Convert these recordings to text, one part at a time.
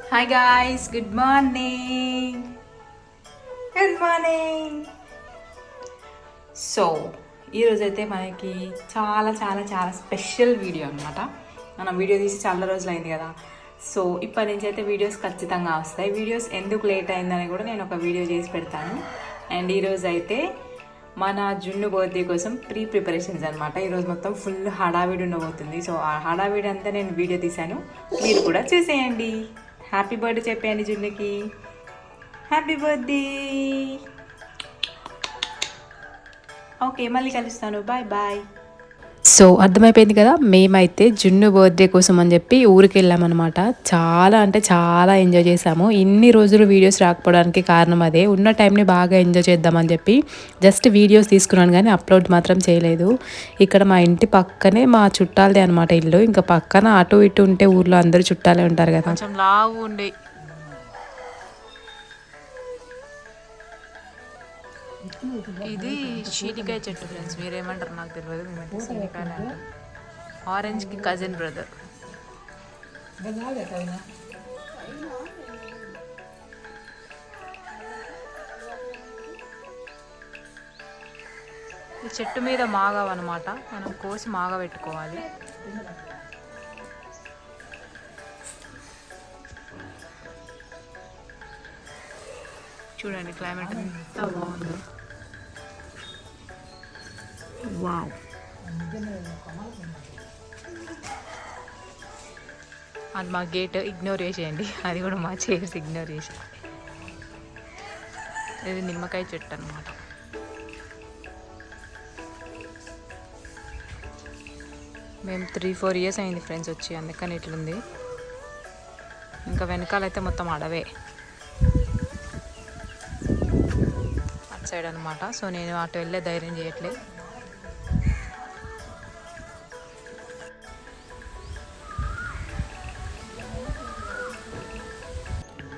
Hi guys, good morning. Good morning. So ఈరోజైతే మనకి చాలా చాలా చాలా స్పెషల్ వీడియో అనమాట. మనం వీడియో తీసి చాలా రోజులు అయింది కదా. సో ఇప్పటి నుంచి అయితే వీడియోస్ ఖచ్చితంగా వస్తాయి. వీడియోస్ ఎందుకు లేట్ అయిందని కూడా నేను ఒక వీడియో చేసి పెడతాను. అండ్ ఈరోజు అయితే మన జున్ను బర్త్డే కోసం ప్రిపరేషన్స్ అనమాట. ఈరోజు మొత్తం ఫుల్ హడావిడి ఉండబోతుంది. సో ఆ హడావిడి అంతా నేను వీడియో తీశాను, మీరు కూడా చూసేయండి. హ్యాపీ బర్త్డే చెప్పేయండి జున్నుకి. Happy birthday. ఓకే, మళ్ళీ కలుస్తాను. Bye bye. సో అర్థమైపోయింది కదా, మేమైతే జున్ను బర్త్డే కోసం అని చెప్పి ఊరికి వెళ్ళామన్నమాట. చాలా అంటే చాలా ఎంజాయ్ చేసాము. ఇన్ని రోజులు వీడియోస్ రాకపోవడానికి కారణం అదే. ఉన్న టైంని బాగా ఎంజాయ్ చేద్దామని చెప్పి జస్ట్ వీడియోస్ తీసుకున్నాను కానీ అప్లోడ్ మాత్రం చేయలేదు. ఇక్కడ మా ఇంటి పక్కనే మా చుట్టాలదే అనమాట ఇల్లు. ఇంకా పక్కన అటు ఇటు ఉంటే ఊర్లో అందరూ చుట్టాలే ఉంటారు కదా. కొంచెం లావు ఉండే ఇది చీనికాయ చెట్టు ఫ్రెండ్స్, మీరేమంటారు నాకు తెలియదు. మేమైతే చీనికాయ అంటాం. ఆరెంజ్కి కజిన్ బ్రదర్. ఈ చెట్టు మీద మాగవన్నమాట, మనం కోసి మాగబెట్టుకోవాలి. చూడండి క్లైమేట్ ఎంత బాగుందో. వావ్, అది మా గేట్ ఇగ్నోర్ చేసేయండి, అది కూడా మా చైర్స్ ఇగ్నోర్ చేసి. ఇది నిమ్మకాయ చెట్టు అనమాట. మేము 3-4 ఇయర్స్ అయింది ఫ్రెండ్స్ వచ్చి, అందుకని ఇట్లుంది. ఇంకా వెనకాలైతే మొత్తం అడవే అటు సైడ్ అనమాట. సో నేను అటు వెళ్ళే ధైర్యం చేయట్లేదు.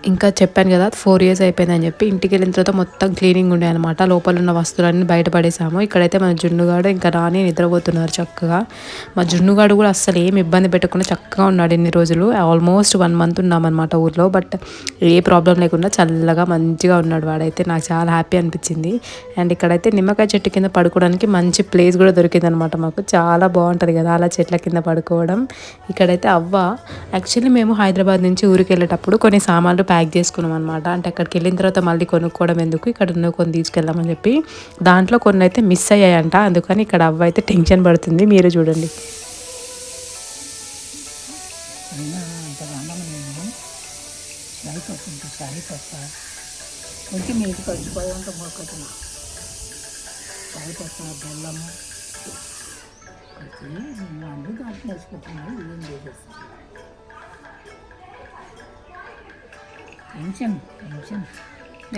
ఇంకా చెప్పాను కదా 4 ఇయర్స్ అయిపోయిందని చెప్పి. ఇంటికి వెళ్ళిన తర్వాత మొత్తం క్లీనింగ్ ఉండే అనమాట. లోపల ఉన్న వస్తువులన్నీ బయటపడేసాము. ఇక్కడైతే మన జున్నుగాడు ఇంకా రాని నిద్రపోతున్నారు చక్కగా. మా జున్నుగాడు కూడా అస్సలు ఏం ఇబ్బంది పెట్టకుండా చక్కగా ఉన్నాడు ఇన్ని రోజులు. ఆల్మోస్ట్ 1 మంత్ ఉన్నామన్నమాట ఊర్లో. బట్ ఏ ప్రాబ్లం లేకుండా చల్లగా మంచిగా ఉన్నాడు వాడైతే. నాకు చాలా హ్యాపీ అనిపించింది. అండ్ ఇక్కడైతే నిమ్మకాయ చెట్టు కింద పడుకోవడానికి మంచి ప్లేస్ కూడా దొరికింది అనమాట మాకు. చాలా బాగుంటుంది కదా అలా చెట్ల కింద పడుకోవడం. ఇక్కడైతే యాక్చువల్లీ మేము హైదరాబాద్ నుంచి ఊరికి వెళ్ళేటప్పుడు కొన్ని సామాన్లు ప్యాక్ చేసుకున్నాం అనమాట. అంటే అక్కడికి వెళ్ళిన తర్వాత మళ్ళీ కొనుక్కోవడం ఎందుకు, ఇక్కడ ఉన్న కొన్ని తీసుకెళ్దామని చెప్పి. దాంట్లో కొన్ని అయితే మిస్ అయ్యాయంట. అందుకని ఇక్కడ అయితే టెన్షన్ పడుతుంది. మీరు చూడండి.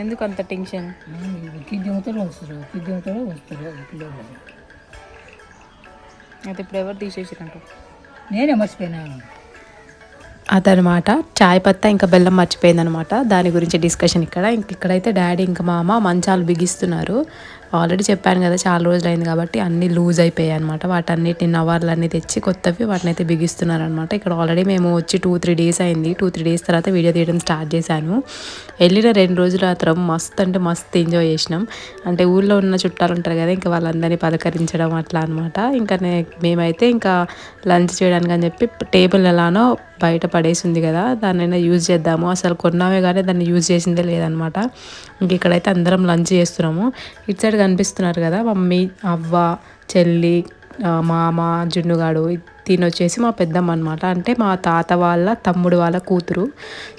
ఎందుకు అంత టెన్షన్? అయితే ఇప్పుడు ఎవరు తీసేసినట్టు? నేనే మర్చిపోయినా. అదనమాట చాయ్ పత్తా ఇంకా బెల్లం మర్చిపోయిందనమాట. దాని గురించి డిస్కషన్ ఇక్కడైతే డాడీ ఇంకా మామ మంచాలు బిగిస్తున్నారు. ఆల్రెడీ చెప్పాను కదా చాలా రోజులు అయింది కాబట్టి అన్నీ లూజ్ అయిపోయాయి అనమాట. వాటన్నిటిని నవర్లన్నీ తెచ్చి కొత్తవి వాటిని అయితే బిగిస్తున్నారు అనమాట. ఇక్కడ ఆల్రెడీ మేము వచ్చి 2-3 డేస్ అయింది. 2-3 డేస్ తర్వాత వీడియో తీయడం స్టార్ట్ చేశాను. వెళ్ళిన 2 రోజుల మాత్రం మస్తు అంటే మస్తు ఎంజాయ్ చేసినాం. అంటే ఊళ్ళో ఉన్న చుట్టాలు ఉంటారు కదా, ఇంకా వాళ్ళందరినీ పలకరించడం అట్లా అనమాట. ఇంకా మేమైతే ఇంకా లంచ్ చేయడానికి అని చెప్పి టేబుల్ ఎలానో బయట పడేసింది కదా, దాన్నైనా యూజ్ చేద్దాము. అసలు కొన్నామే కానీ దాన్ని యూజ్ చేసిందే లేదనమాట. ఇంక ఇక్కడైతే అందరం లంచ్ చేస్తున్నాము. ఇటు సైడ్ కనిపిస్తున్నారు కదా మమ్మీ, అవ్వ, చెల్లి, మామ, జున్నుగాడు. తినొచ్చేసి మా పెద్దమ్మ అనమాట. అంటే మా తాత వాళ్ళ తమ్ముడు వాళ్ళ కూతురు.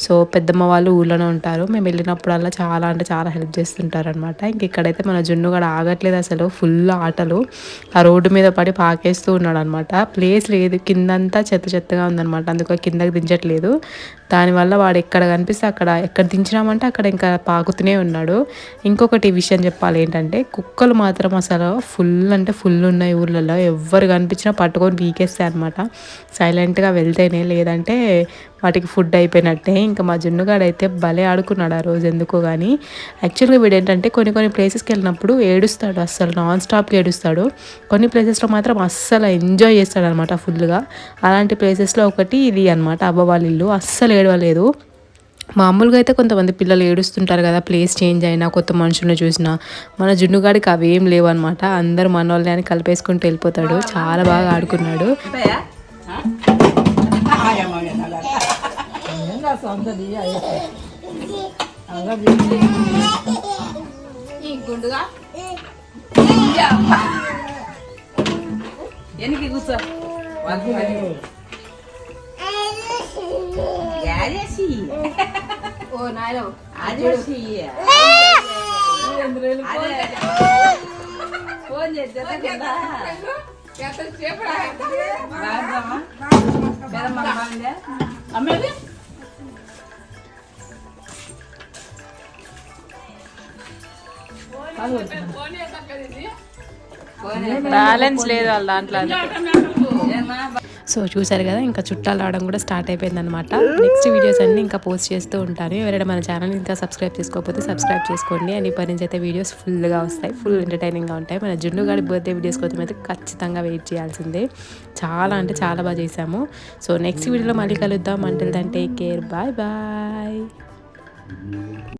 సో పెద్దమ్మ వాళ్ళు ఊళ్ళోనే ఉంటారు. మేము వెళ్ళినప్పుడల్లా చాలా అంటే చాలా హెల్ప్ చేస్తుంటారు అనమాట. ఇంక ఇక్కడైతే మన జున్నుగాడు ఆగట్లేదు అసలు, ఫుల్ ఆటలు. ఆ రోడ్డు మీద పడి పాకేస్తూ ఉన్నాడు అనమాట. ప్లేస్ లేదు, కిందంతా చెత్తగా ఉందనమాట. అందుకని కిందకి దించట్లేదు. దానివల్ల వాడు ఎక్కడ కనిపిస్తే ఎక్కడ దించినామంటే అక్కడ ఇంకా పాకుతూనే ఉన్నాడు. ఇంకొకటి విషయం చెప్పాలి ఏంటంటే, కుక్కలు మాత్రం అసలు ఫుల్ అంటే ఫుల్ ఉన్నాయి ఊర్లలో. ఎవరు కనిపించినా పట్టుకొని పీకేస్తాయి అనమాట. సైలెంట్గా వెళ్తేనే, లేదంటే వాటికి ఫుడ్ అయిపోయినట్టే. ఇంకా మా జున్నుగాడైతే భలే ఆడుకున్నాడు ఆ రోజు ఎందుకో కానీ. యాక్చువల్గా వీడు ఏంటంటే కొన్ని ప్లేసెస్కి వెళ్ళినప్పుడు ఏడుస్తాడు, అస్సలు నాన్ స్టాప్గా ఏడుస్తాడు. కొన్ని ప్లేసెస్లో మాత్రం అస్సలు ఎంజాయ్ చేస్తాడు అనమాట ఫుల్గా. అలాంటి ప్లేసెస్లో ఒకటి ఇది అనమాట అవ్వ వాళ్ళ ఇల్లు. అస్సలు ఏడవలేదు. మామూలుగా అయితే కొంతమంది పిల్లలు ఏడుస్తుంటారు కదా, ప్లేస్ చేంజ్ అయినా కొత్త మనుషులను చూసినా. మన జున్నుగాడికి అవి ఏం లేవన్నమాట. అందరు మనోళ్ళని అని కలిపేసుకుంటూ వెళ్ళిపోతాడు. చాలా బాగా ఆడుకున్నాడు. కూర్చో ఓ నాయన ఫోన్ చేస్తే అమ్మేది బ్యాలెన్స్ లేదు వాళ్ళ దాంట్లో. సో చూసారు కదా, ఇంకా చుట్టాలు రావడం కూడా స్టార్ట్ అయిపోయింది అనమాట. నెక్స్ట్ వీడియోస్ అన్ని ఇంకా పోస్ట్ చేస్తూ ఉంటాను. ఎవరైనా మన ఛానల్ ఇంకా సబ్స్క్రైబ్ చేసుకోకపోతే సబ్స్క్రైబ్ చేసుకోండి. అండ్ ఇప్పటి నుంచి అయితే వీడియోస్ ఫుల్గా వస్తాయి, ఫుల్ ఎంటర్టైనింగ్గా ఉంటాయి. మన జున్నుగాడి బర్త్డే వీడియోస్ కోసం అయితే ఖచ్చితంగా వెయిట్ చేయాల్సిందే. చాలా అంటే చాలా బాగా చేసాము. సో నెక్స్ట్ వీడియోలో మళ్ళీ కలుద్దాం. Until then take care, bye bye.